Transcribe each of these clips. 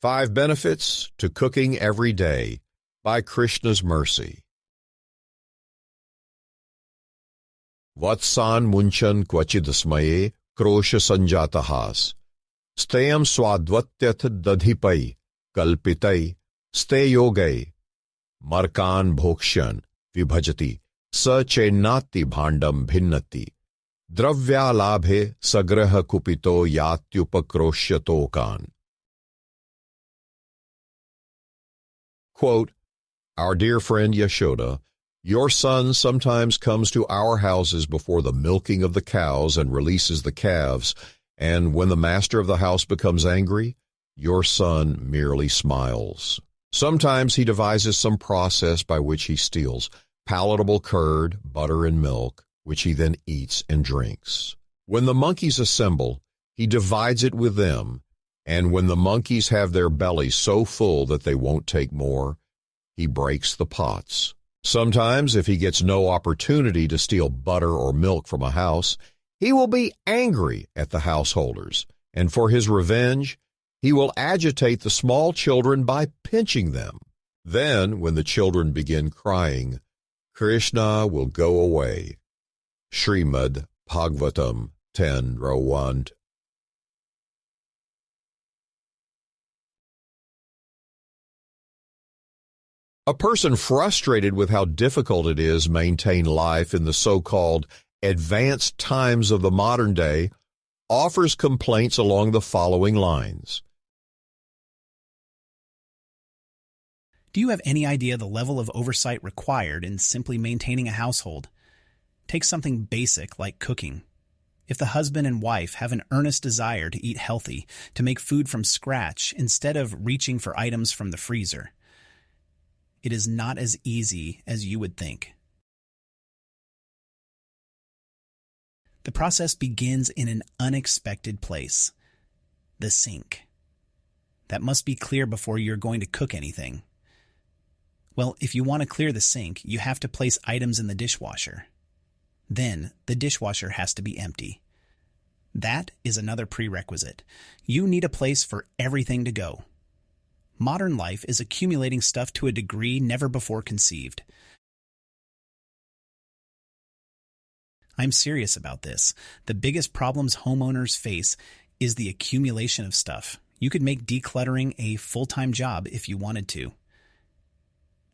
5 Benefits to Cooking Every Day by Krishna's Mercy. Vatsan munchan kvachidasmaye krosha sanjatahas. Steyam swadvatyat dadhipai kalpitai steyogai. Markan bhokshan vibhajati sa chenati bhandam bhinnati. Dravya labhe sagraha kupito yatyupakroshyatokan. Quote, Our dear friend Yashoda, your son sometimes comes to our houses before the milking of the cows and releases the calves, and when the master of the house becomes angry, your son merely smiles. Sometimes he devises some process by which he steals palatable curd, butter, and milk, which he then eats and drinks. When the monkeys assemble, he divides it with them, and when the monkeys have their bellies so full that they won't take more, he breaks the pots. Sometimes, if he gets no opportunity to steal butter or milk from a house, he will be angry at the householders, and for his revenge, he will agitate the small children by pinching them. Then, when the children begin crying, Krishna will go away. Shrimad Bhagavatam 10:1. A person frustrated with how difficult it is to maintain life in the so-called advanced times of the modern day offers complaints along the following lines. Do you have any idea the level of oversight required in simply maintaining a household? Take something basic like cooking. If the husband and wife have an earnest desire to eat healthy, to make food from scratch instead of reaching for items from the freezer, it is not as easy as you would think. The process begins in an unexpected place, the sink. That must be clear before you're going to cook anything. Well, if you want to clear the sink, you have to place items in the dishwasher. Then, the dishwasher has to be empty. That is another prerequisite. You need a place for everything to go. Modern life is accumulating stuff to a degree never before conceived. I'm serious about this. The biggest problems homeowners face is the accumulation of stuff. You could make decluttering a full-time job if you wanted to.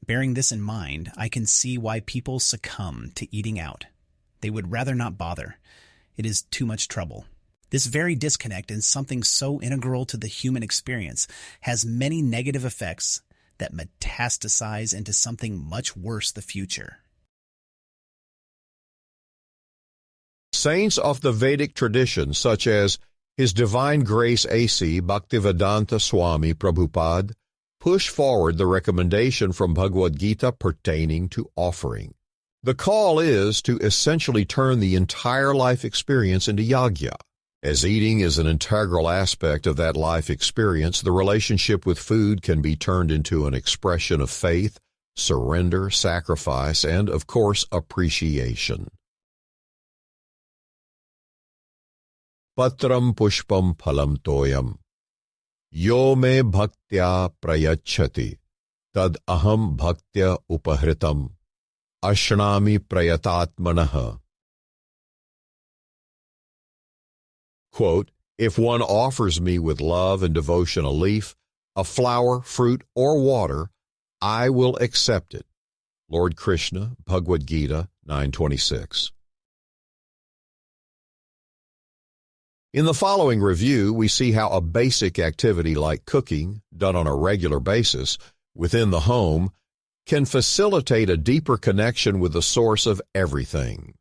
Bearing this in mind, I can see why people succumb to eating out. They would rather not bother. It is too much trouble. This very disconnect in something so integral to the human experience has many negative effects that metastasize into something much worse in the future. Saints of the Vedic tradition, such as His Divine Grace A.C. Bhaktivedanta Swami Prabhupada, push forward the recommendation from Bhagavad-gita pertaining to offering. The call is to essentially turn the entire life experience into yajna. As eating is an integral aspect of that life experience, the relationship with food can be turned into an expression of faith, surrender, sacrifice, and, of course, appreciation. Patram pushpam phalam toyam. Yo me bhaktya prayachati. Tad aham bhaktya upahritam. Ashnami prayatatmanaha. Quote, If one offers me with love and devotion a leaf, a flower, fruit, or water, I will accept it. Lord Krishna, Bhagavad-gita 9:26. In the following review, we see how a basic activity like cooking, done on a regular basis within the home, can facilitate a deeper connection with the source of everything.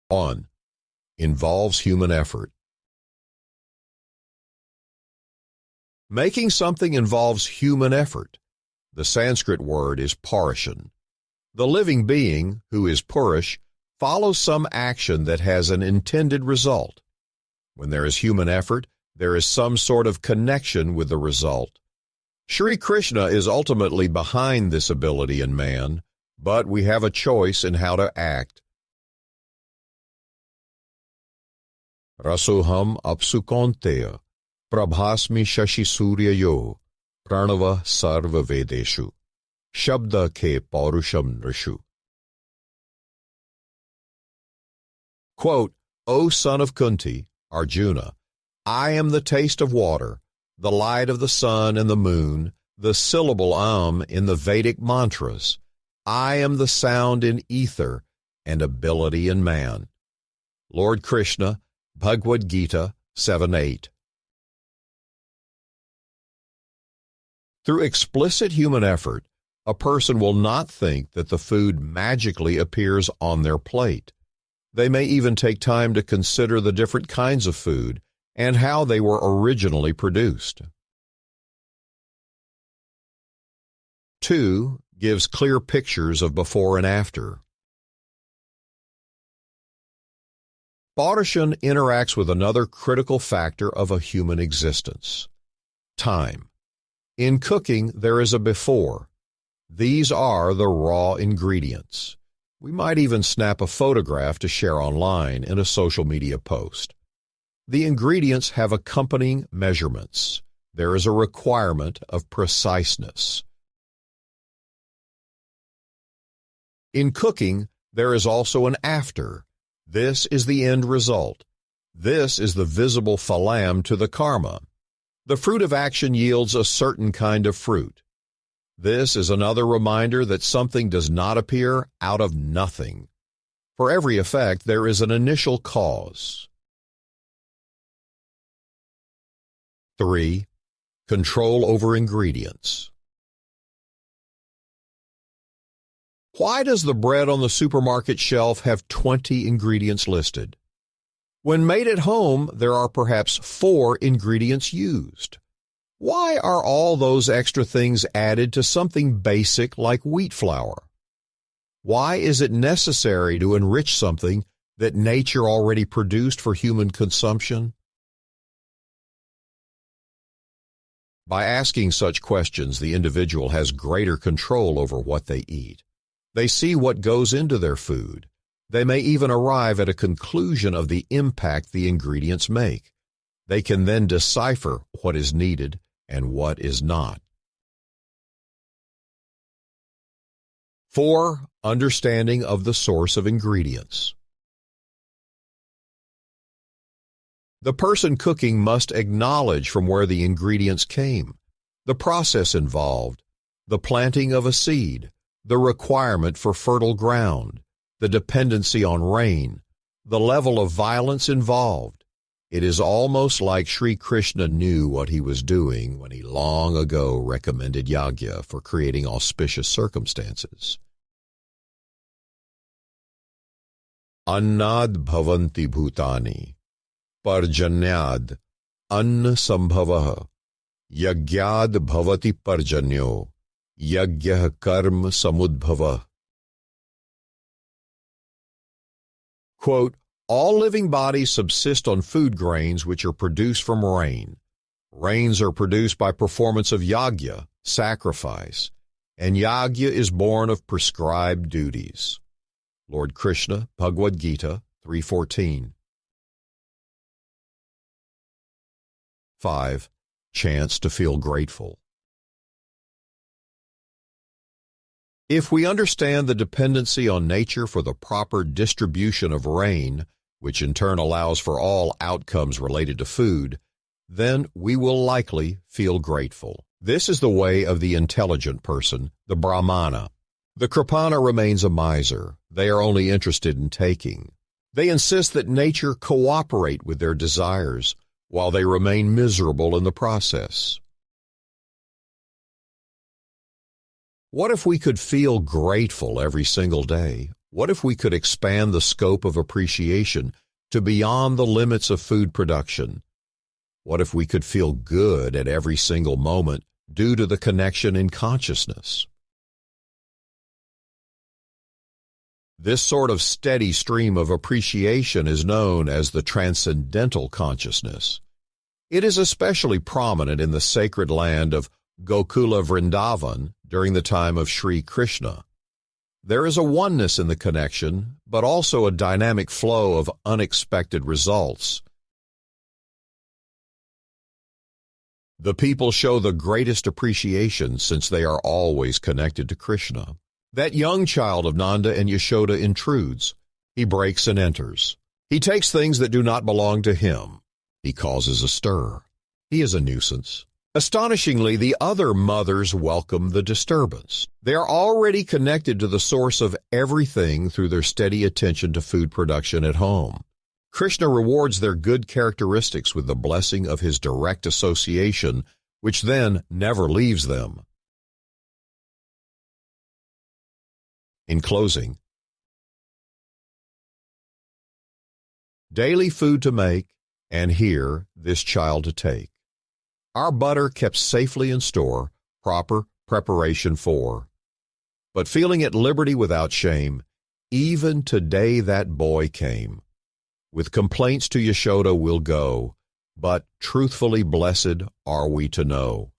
1. Involves human effort. Making something involves human effort. The Sanskrit word is parishan. The living being, who is Purush, follows some action that has an intended result. When there is human effort, there is some sort of connection with the result. Sri Krishna is ultimately behind this ability in man, but we have a choice in how to act. Rasoham apsu kaunteya, Prabhasmi shashi surya yo, pranava sarva vedeshu, shabda ke paurusham nrishu. Quote, O son of Kunti, Arjuna, I am the taste of water, the light of the sun and the moon, the syllable in the Vedic mantras. I am the sound in ether and ability in man. Lord Krishna, Bhagavad-gita 7:8. Through explicit human effort, a person will not think that the food magically appears on their plate. They may even take time to consider the different kinds of food and how they were originally produced. 2. Gives clear pictures of before and after. Paurusham interacts with another critical factor of a human existence: time. In cooking, there is a before. These are the raw ingredients. We might even snap a photograph to share online in a social media post. The ingredients have accompanying measurements. There is a requirement of preciseness. In cooking, there is also an after. This is the end result. This is the visible phalam to the karma. The fruit of action yields a certain kind of fruit. This is another reminder that something does not appear out of nothing. For every effect, there is an initial cause. 3. Control over ingredients. Why does the bread on the supermarket shelf have 20 ingredients listed? When made at home, there are perhaps 4 ingredients used. Why are all those extra things added to something basic like wheat flour? Why is it necessary to enrich something that nature already produced for human consumption? By asking such questions, the individual has greater control over what they eat. They see what goes into their food. They may even arrive at a conclusion of the impact the ingredients make. They can then decipher what is needed and what is not. 4. Understanding of the source of ingredients. The person cooking must acknowledge from where the ingredients came, the process involved, the planting of a seed, the requirement for fertile ground, the dependency on rain, the level of violence involved. It is almost like Sri Krishna knew what he was doing when he long ago recommended yagya for creating auspicious circumstances. Annad bhavanti bhutani, parjanyad, anna sambhavah, yagyad bhavati parjanyo, yagyah karma samudbhavah. Quote, all living bodies subsist on food grains which are produced from rain. Rains are produced by performance of yagya, sacrifice, and yagya is born of prescribed duties. Lord Krishna, Bhagavad-gita 3:14. 5. Chance to feel grateful. If we understand the dependency on nature for the proper distribution of rain, which in turn allows for all outcomes related to food, then we will likely feel grateful. This is the way of the intelligent person, the Brahmana. The Kripana remains a miser. They are only interested in taking. They insist that nature cooperate with their desires, while they remain miserable in the process. What if we could feel grateful every single day? What if we could expand the scope of appreciation to beyond the limits of food production? What if we could feel good at every single moment due to the connection in consciousness? This sort of steady stream of appreciation is known as the transcendental consciousness. It is especially prominent in the sacred land of Gokula Vrindavan during the time of Sri Krishna. There is a oneness in the connection, but also a dynamic flow of unexpected results. The people show the greatest appreciation since they are always connected to Krishna. That young child of Nanda and Yashoda intrudes. He breaks and enters. He takes things that do not belong to him. He causes a stir. He is a nuisance. Astonishingly, the other mothers welcome the disturbance. They are already connected to the source of everything through their steady attention to food production at home. Krishna rewards their good characteristics with the blessing of his direct association, which then never leaves them. In closing, daily food to make, and here this child to take. Our butter kept safely in store, proper preparation for. But feeling at liberty without shame, even today that boy came. With complaints to Yashoda we'll go, but truthfully blessed are we to know.